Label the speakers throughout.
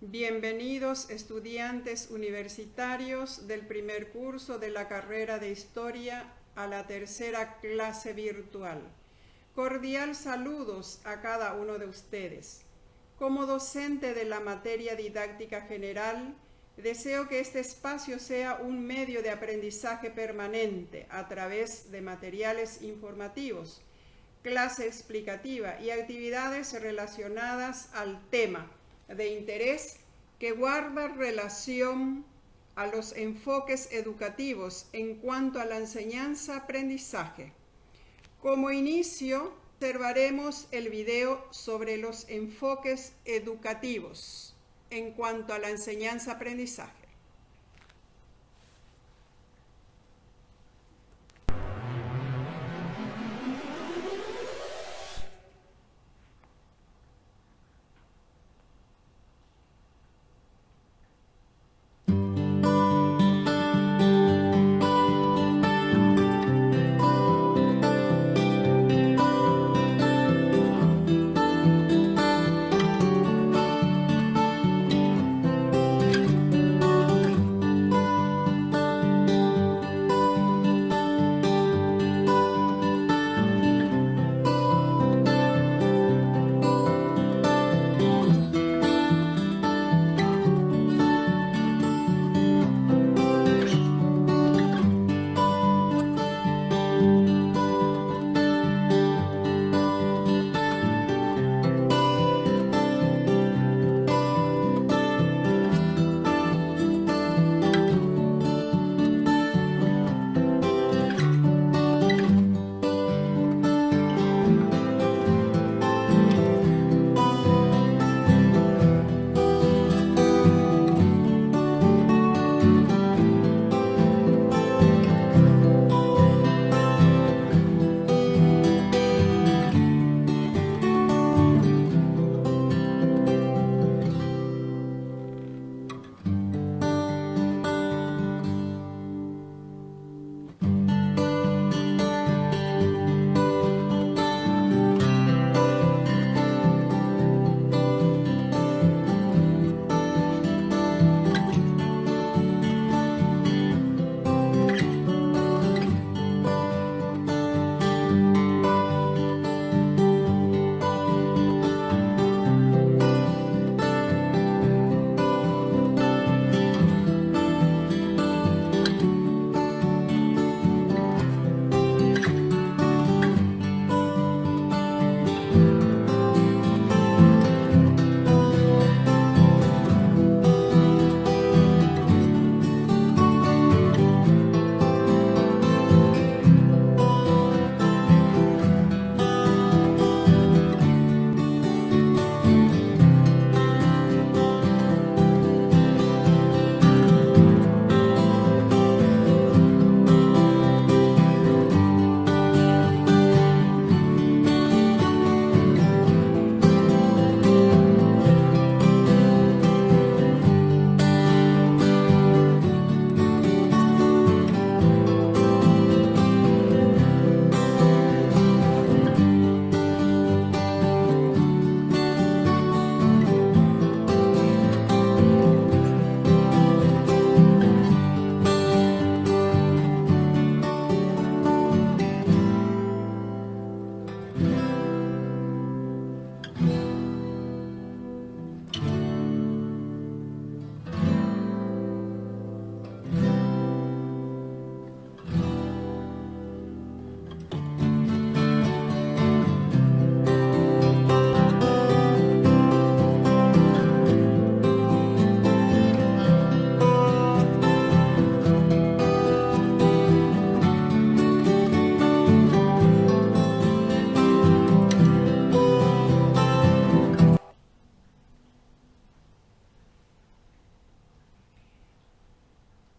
Speaker 1: Bienvenidos estudiantes universitarios del primer curso de la carrera de Historia a la tercera clase virtual. Cordial saludos a cada uno de ustedes. Como docente de la materia didáctica general, deseo que este espacio sea un medio de aprendizaje permanente a través de materiales informativos, clase explicativa y actividades relacionadas al tema de interés que guarda relación a los enfoques educativos en cuanto a la enseñanza-aprendizaje. Como inicio, observaremos el video sobre los enfoques educativos en cuanto a la enseñanza-aprendizaje.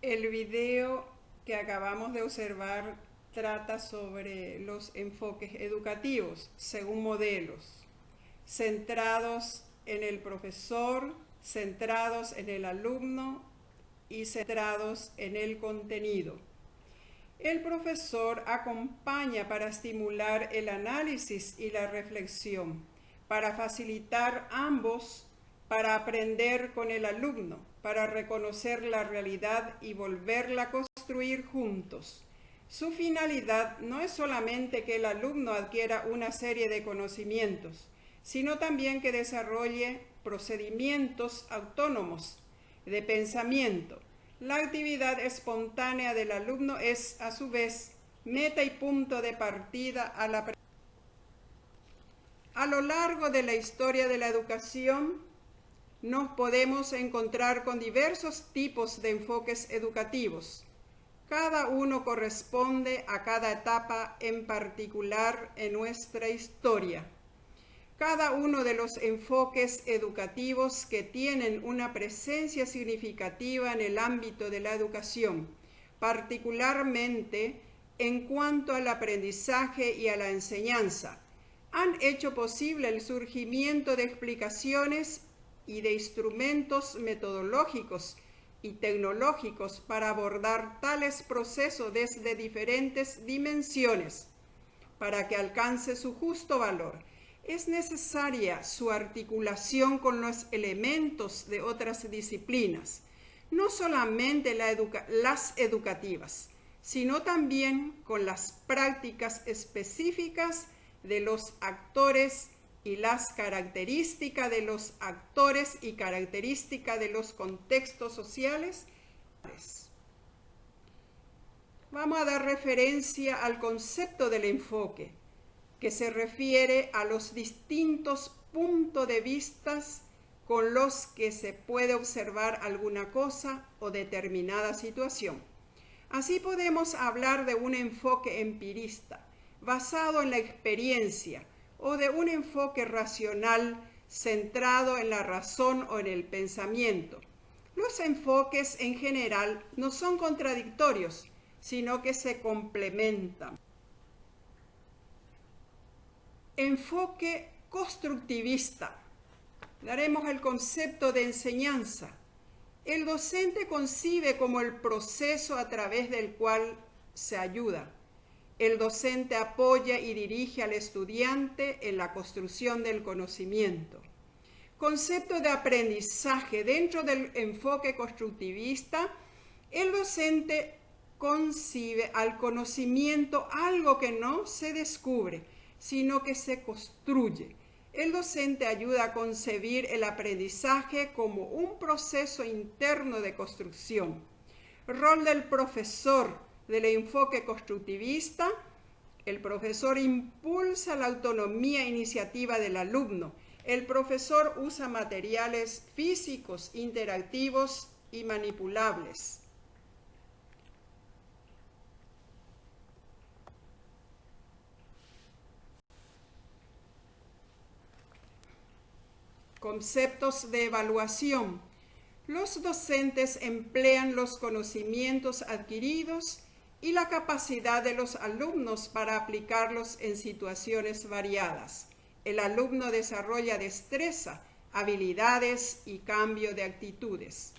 Speaker 1: El video que acabamos de observar trata sobre los enfoques educativos según modelos, centrados en el profesor, centrados en el alumno y centrados en el contenido. El profesor acompaña para estimular el análisis y la reflexión, para facilitar ambos para aprender con el alumno, para reconocer la realidad y volverla a construir juntos. Su finalidad no es solamente que el alumno adquiera una serie de conocimientos, sino también que desarrolle procedimientos autónomos de pensamiento. La actividad espontánea del alumno es, a su vez, meta y punto de partida a la aprendizaje. A lo largo de la historia de la educación, nos podemos encontrar con diversos tipos de enfoques educativos. Cada uno corresponde a cada etapa en particular en nuestra historia. Cada uno de los enfoques educativos que tienen una presencia significativa en el ámbito de la educación, particularmente en cuanto al aprendizaje y a la enseñanza, han hecho posible el surgimiento de explicaciones y de instrumentos metodológicos y tecnológicos para abordar tales procesos desde diferentes dimensiones. Para que alcance su justo valor, es necesaria su articulación con los elementos de otras disciplinas, no solamente las educativas, sino también con las prácticas específicas de los actores y las características de los actores y características de los contextos sociales. Vamos a dar referencia al concepto del enfoque, que se refiere a los distintos puntos de vista con los que se puede observar alguna cosa o determinada situación. Así podemos hablar de un enfoque empirista, basado en la experiencia, o de un enfoque racional centrado en la razón o en el pensamiento. Los enfoques en general no son contradictorios, sino que se complementan. Enfoque constructivista. Daremos el concepto de enseñanza. El docente concibe como el proceso a través del cual se ayuda. El docente apoya y dirige al estudiante en la construcción del conocimiento. Concepto de aprendizaje. Dentro del enfoque constructivista, el docente concibe al conocimiento algo que no se descubre, sino que se construye. El docente ayuda a concebir el aprendizaje como un proceso interno de construcción. Rol del profesor. Del enfoque constructivista, el profesor impulsa la autonomía e iniciativa del alumno. El profesor usa materiales físicos, interactivos y manipulables. Conceptos de evaluación. Los docentes emplean los conocimientos adquiridos y la capacidad de los alumnos para aplicarlos en situaciones variadas. El alumno desarrolla destreza, habilidades y cambio de actitudes.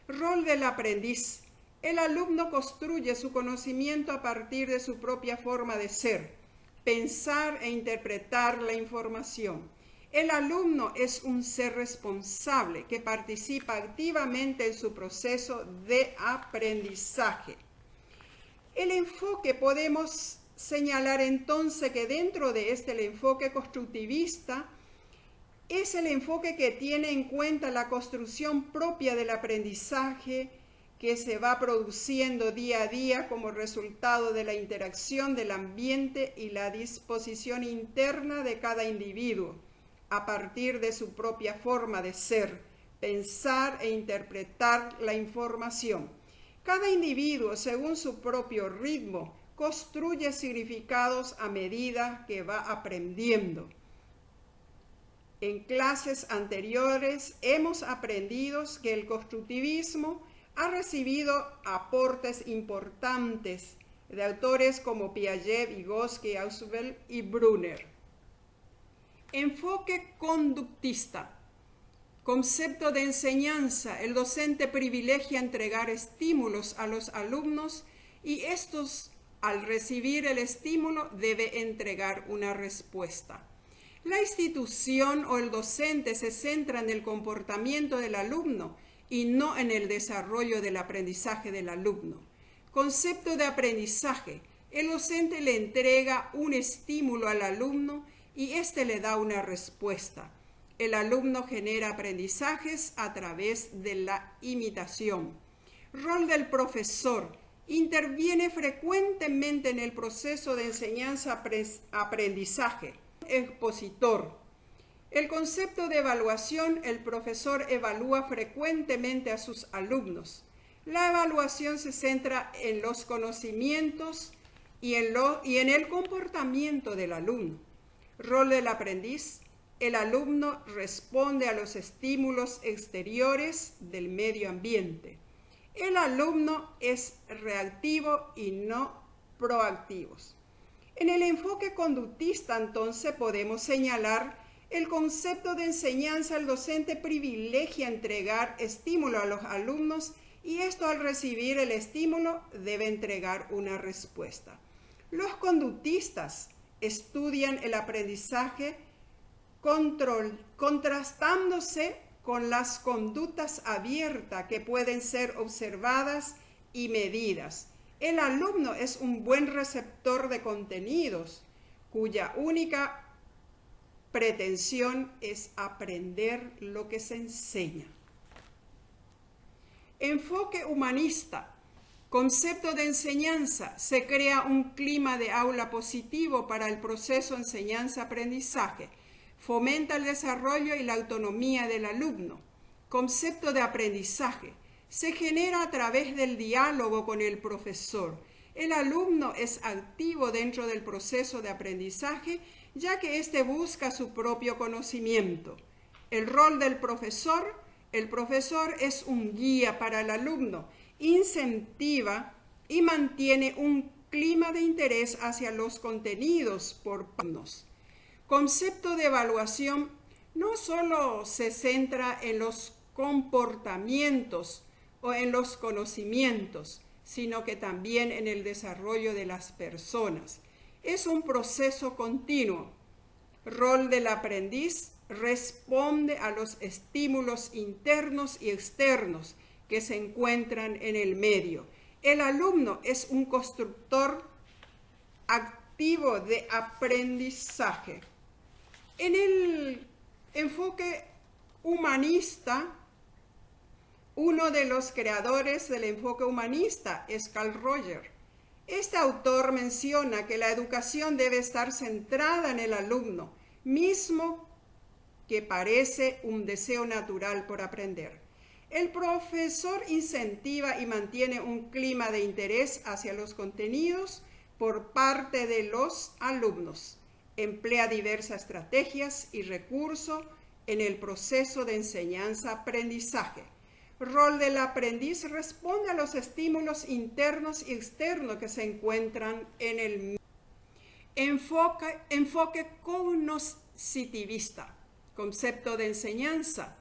Speaker 1: Rol del aprendiz. El alumno construye su conocimiento a partir de su propia forma de ser, pensar e interpretar la información. El alumno es un ser responsable que participa activamente en su proceso de aprendizaje. El enfoque, podemos señalar entonces que dentro de el enfoque constructivista es el enfoque que tiene en cuenta la construcción propia del aprendizaje que se va produciendo día a día como resultado de la interacción del ambiente y la disposición interna de cada individuo a partir de su propia forma de ser, pensar e interpretar la información. Cada individuo, según su propio ritmo, construye significados a medida que va aprendiendo. En clases anteriores hemos aprendido que el constructivismo ha recibido aportes importantes de autores como Piaget, Vygotsky, Ausubel y Brunner. Enfoque conductista. Concepto de enseñanza. El docente privilegia entregar estímulos a los alumnos y estos, al recibir el estímulo, debe entregar una respuesta. La institución o el docente se centra en el comportamiento del alumno y no en el desarrollo del aprendizaje del alumno. Concepto de aprendizaje. El docente le entrega un estímulo al alumno y éste le da una respuesta. El alumno genera aprendizajes a través de la imitación. Rol del profesor. Interviene frecuentemente en el proceso de enseñanza-aprendizaje. Expositor. El concepto de evaluación, el profesor evalúa frecuentemente a sus alumnos. La evaluación se centra en los conocimientos y en el comportamiento del alumno. Rol del aprendiz. El alumno responde a los estímulos exteriores del medio ambiente. El alumno es reactivo y no proactivo. En el enfoque conductista, entonces, podemos señalar el concepto de enseñanza. El docente privilegia entregar estímulo a los alumnos y esto, al recibir el estímulo, debe entregar una respuesta. Los conductistas estudian el aprendizaje contrastándose con las conductas abiertas que pueden ser observadas y medidas. El alumno es un buen receptor de contenidos cuya única pretensión es aprender lo que se enseña. Enfoque humanista. Concepto de enseñanza. Se crea un clima de aula positivo para el proceso enseñanza-aprendizaje. Fomenta el desarrollo y la autonomía del alumno. Concepto de aprendizaje. Se genera a través del diálogo con el profesor. El alumno es activo dentro del proceso de aprendizaje, ya que éste busca su propio conocimiento. El rol del profesor. El profesor es un guía para el alumno, incentiva y mantiene un clima de interés hacia los contenidos por alumnos. Concepto de evaluación no solo se centra en los comportamientos o en los conocimientos, sino que también en el desarrollo de las personas. Es un proceso continuo. Rol del aprendiz. Responde a los estímulos internos y externos que se encuentran en el medio. El alumno es un constructor activo de aprendizaje. En el enfoque humanista, uno de los creadores del enfoque humanista es Carl Rogers. Este autor menciona que la educación debe estar centrada en el alumno, mismo que parece un deseo natural por aprender. El profesor incentiva y mantiene un clima de interés hacia los contenidos por parte de los alumnos. Emplea diversas estrategias y recursos en el proceso de enseñanza-aprendizaje. Rol del aprendiz. Responde a los estímulos internos y externos que se encuentran en el enfoque cognitivista. Concepto de enseñanza.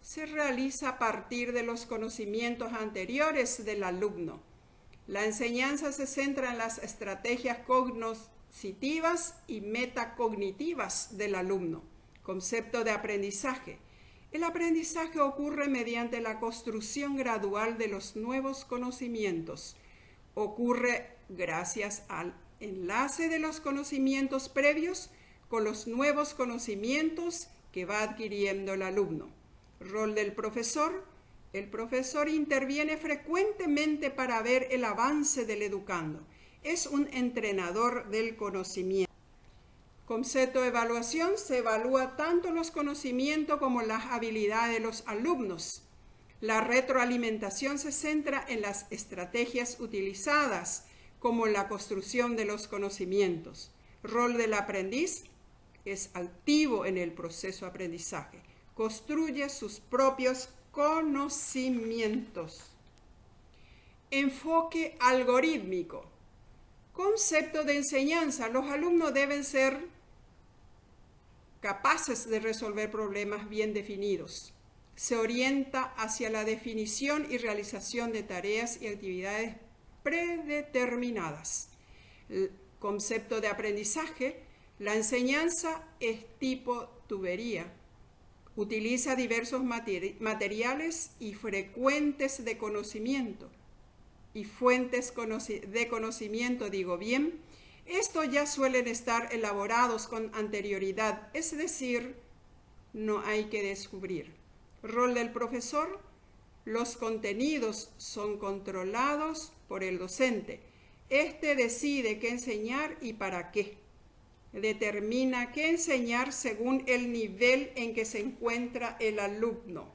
Speaker 1: Se realiza a partir de los conocimientos anteriores del alumno. La enseñanza se centra en las estrategias cognitivas y metacognitivas del alumno. Concepto de aprendizaje. El aprendizaje ocurre mediante la construcción gradual de los nuevos conocimientos. Ocurre gracias al enlace de los conocimientos previos con los nuevos conocimientos que va adquiriendo el alumno. Rol del profesor. El profesor interviene frecuentemente para ver el avance del educando. Es un entrenador del conocimiento. Concepto de evaluación. Se evalúa tanto los conocimientos como las habilidades de los alumnos. La retroalimentación se centra en las estrategias utilizadas, como la construcción de los conocimientos. Rol del aprendiz. Es activo en el proceso de aprendizaje. Construye sus propios conocimientos. Enfoque algorítmico. Concepto de enseñanza. Los alumnos deben ser capaces de resolver problemas bien definidos. Se orienta hacia la definición y realización de tareas y actividades predeterminadas. El concepto de aprendizaje. La enseñanza es tipo tubería. Utiliza diversos materiales y frecuentes de conocimiento. Y fuentes de conocimiento, digo bien, estos ya suelen estar elaborados con anterioridad, es decir, no hay que descubrir. Rol del profesor: los contenidos son controlados por el docente. Este decide qué enseñar y para qué. Determina qué enseñar según el nivel en que se encuentra el alumno.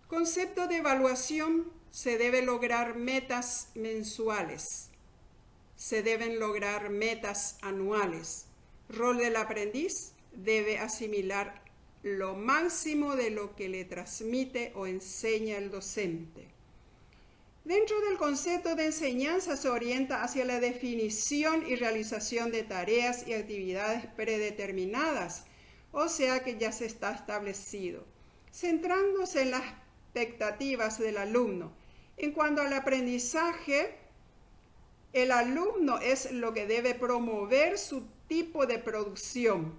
Speaker 1: Concepto de evaluación: se deben lograr metas mensuales. Se deben lograr metas anuales. Rol del aprendiz: debe asimilar lo máximo de lo que le transmite o enseña el docente. Dentro del concepto de enseñanza se orienta hacia la definición y realización de tareas y actividades predeterminadas, o sea que ya se está establecido, centrándose en las expectativas del alumno. En cuanto al aprendizaje, el alumno es lo que debe promover su tipo de producción.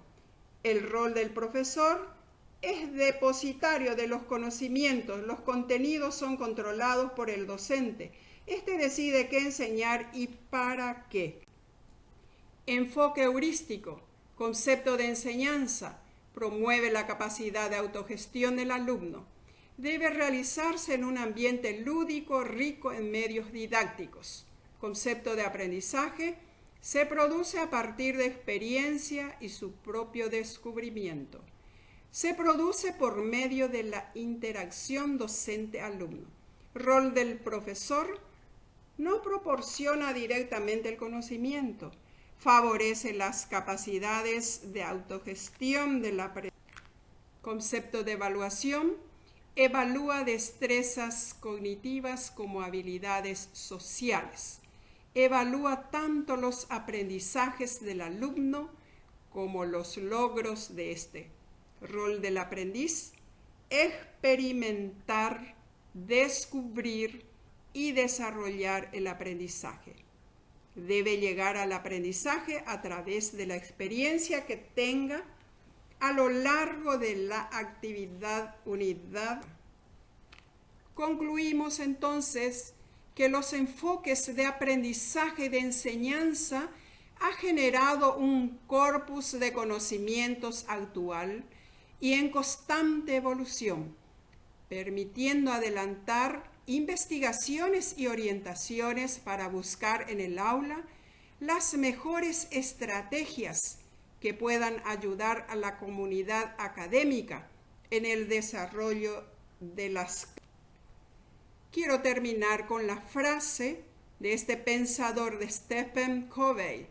Speaker 1: El rol del profesor es depositario de los conocimientos. Los contenidos son controlados por el docente. Este decide qué enseñar y para qué. Enfoque heurístico: concepto de enseñanza. Promueve la capacidad de autogestión del alumno. Debe realizarse en un ambiente lúdico, rico en medios didácticos. Concepto de aprendizaje: se produce a partir de experiencia y su propio descubrimiento. Se produce por medio de la interacción docente-alumno. Rol del profesor: no proporciona directamente el conocimiento, favorece las capacidades de autogestión del aprendizaje. Concepto de evaluación: evalúa destrezas cognitivas como habilidades sociales. Evalúa tanto los aprendizajes del alumno como los logros de éste. Rol del aprendiz: experimentar, descubrir y desarrollar el aprendizaje. Debe llegar al aprendizaje a través de la experiencia que tenga a lo largo de la actividad unidad. Concluimos entonces que los enfoques de aprendizaje y de enseñanza ha generado un corpus de conocimientos actual y en constante evolución, permitiendo adelantar investigaciones y orientaciones para buscar en el aula las mejores estrategias que puedan ayudar a la comunidad académica en el desarrollo de las. Quiero terminar con la frase de este pensador de Stephen Covey: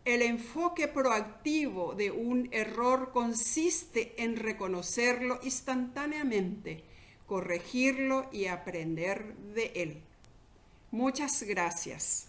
Speaker 1: el enfoque proactivo de un error consiste en reconocerlo instantáneamente, corregirlo y aprender de él. Muchas gracias.